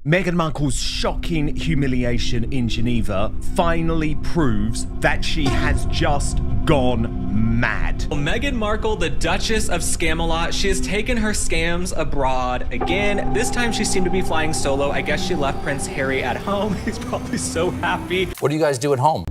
Meghan Markle's shocking humiliation in Geneva finally proves that she has just gone mad. Meghan Markle, the Duchess of Scamalot, she has taken her scams abroad again. This time she seemed to be flying solo. I guess she left Prince Harry at home. He's probably so happy. What do you guys do at home?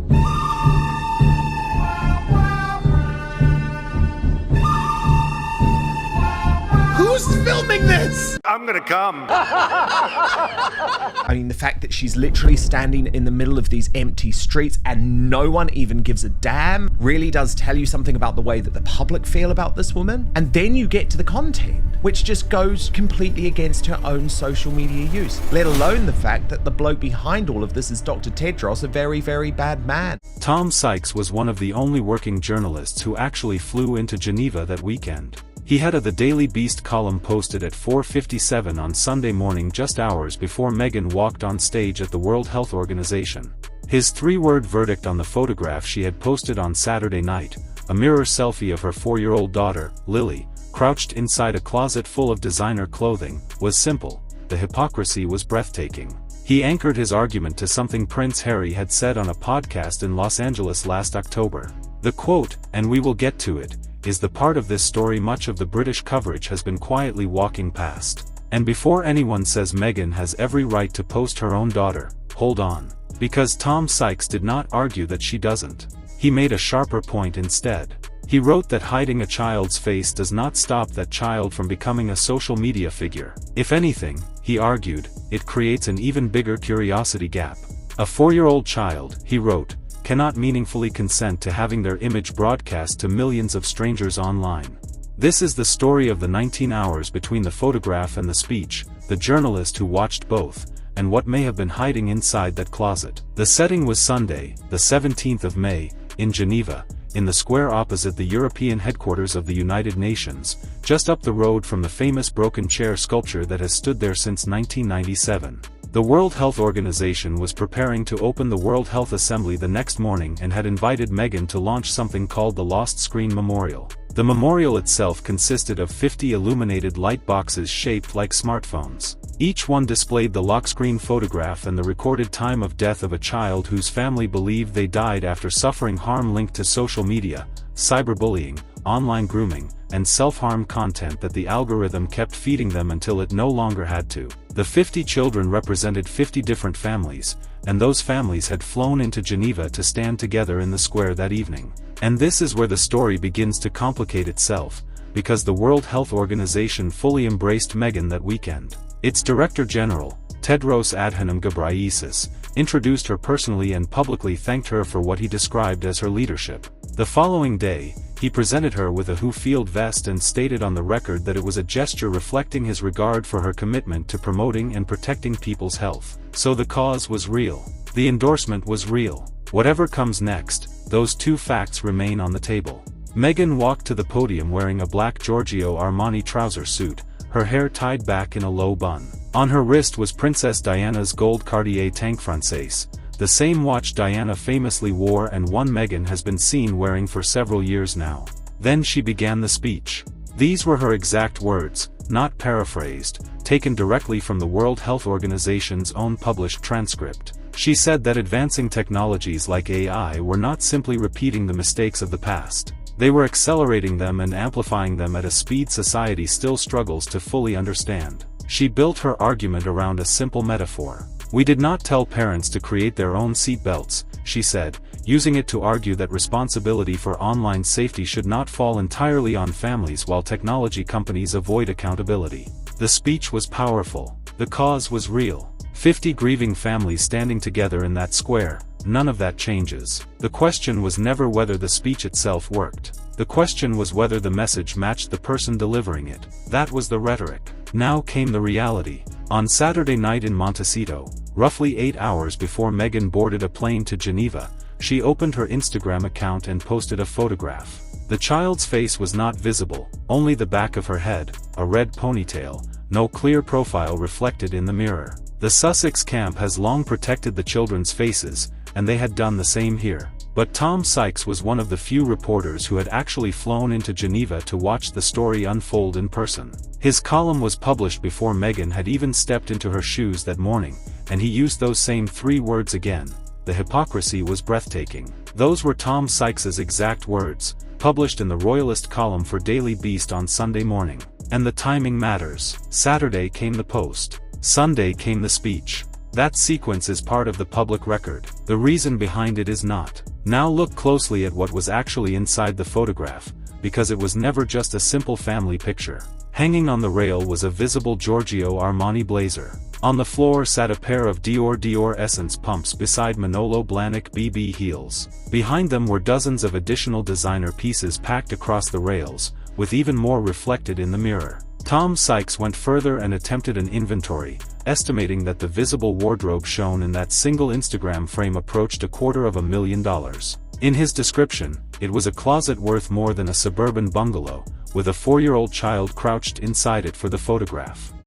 Who's filming this? I'm gonna come. I mean, the fact that she's literally standing in the middle of these empty streets and no one even gives a damn really does tell you something about the way that the public feel about this woman. And then you get to the content, which just goes completely against her own social media use, let alone the fact that the bloke behind all of this is Dr. Tedros, a very, very bad man. Tom Sykes was one of the only working journalists who actually flew into Geneva that weekend. He had a The Daily Beast column posted at 4:57 on Sunday morning, just hours before Meghan walked on stage at the World Health Organization. His three-word verdict on the photograph she had posted on Saturday night, a mirror selfie of her 4-year-old daughter, Lily, crouched inside a closet full of designer clothing, was simple. The hypocrisy was breathtaking. He anchored his argument to something Prince Harry had said on a podcast in Los Angeles last October. The quote, "and we will get to it," is the part of this story much of the British coverage has been quietly walking past. And before anyone says Meghan has every right to post her own daughter, hold on. Because Tom Sykes did not argue that she doesn't. He made a sharper point instead. He wrote that hiding a child's face does not stop that child from becoming a social media figure. If anything, he argued, it creates an even bigger curiosity gap. A 4-year-old child, he wrote, cannot meaningfully consent to having their image broadcast to millions of strangers online. This is the story of the 19 hours between the photograph and the speech, the journalist who watched both, and what may have been hiding inside that closet. The setting was Sunday, the 17th of May, in Geneva, in the square opposite the European headquarters of the United Nations, just up the road from the famous broken chair sculpture that has stood there since 1997. The World Health Organization was preparing to open the World Health Assembly the next morning and had invited Meghan to launch something called the Lost Screen Memorial. The memorial itself consisted of 50 illuminated light boxes shaped like smartphones. Each one displayed the lock screen photograph and the recorded time of death of a child whose family believed they died after suffering harm linked to social media, cyberbullying, online grooming, and self-harm content that the algorithm kept feeding them until it no longer had to. The 50 children represented 50 different families, and those families had flown into Geneva to stand together in the square that evening. And this is where the story begins to complicate itself, because the World Health Organization fully embraced Meghan that weekend. Its Director General, Tedros Adhanom Ghebreyesus, introduced her personally and publicly thanked her for what he described as her leadership. The following day, he presented her with a WHO field vest and stated on the record that it was a gesture reflecting his regard for her commitment to promoting and protecting people's health. So the cause was real. The endorsement was real. Whatever comes next, those two facts remain on the table. Meghan walked to the podium wearing a black Giorgio Armani trouser suit, her hair tied back in a low bun. On her wrist was Princess Diana's gold Cartier Tank Française, the same watch Diana famously wore and one Meghan has been seen wearing for several years now. Then she began the speech. These were her exact words, not paraphrased, taken directly from the World Health Organization's own published transcript. She said that advancing technologies like AI were not simply repeating the mistakes of the past. They were accelerating them and amplifying them at a speed society still struggles to fully understand. She built her argument around a simple metaphor. We did not tell parents to create their own seatbelts, she said, using it to argue that responsibility for online safety should not fall entirely on families while technology companies avoid accountability. The speech was powerful. The cause was real. 50 grieving families standing together in that square. None of that changes. The question was never whether the speech itself worked. The question was whether the message matched the person delivering it. That was the rhetoric. Now came the reality. On Saturday night in Montecito, roughly 8 hours before Meghan boarded a plane to Geneva, she opened her Instagram account and posted a photograph. The child's face was not visible, only the back of her head, a red ponytail, no clear profile reflected in the mirror. The Sussex camp has long protected the children's faces, and they had done the same here. But Tom Sykes was one of the few reporters who had actually flown into Geneva to watch the story unfold in person. His column was published before Meghan had even stepped into her shoes that morning, and he used those same 3 words again. The hypocrisy was breathtaking. Those were Tom Sykes's exact words, published in the Royalist column for Daily Beast on Sunday morning. And the timing matters. Saturday came the post. Sunday came the speech. That sequence is part of the public record. The reason behind it is not. Now look closely at what was actually inside the photograph, because it was never just a simple family picture. Hanging on the rail was a visible Giorgio Armani blazer. On the floor sat a pair of Dior Essence pumps beside Manolo Blahnik BB heels. Behind them were dozens of additional designer pieces packed across the rails, with even more reflected in the mirror. Tom Sykes went further and attempted an inventory, estimating that the visible wardrobe shown in that single Instagram frame approached $250,000. In his description, it was a closet worth more than a suburban bungalow, with a 4-year-old child crouched inside it for the photograph.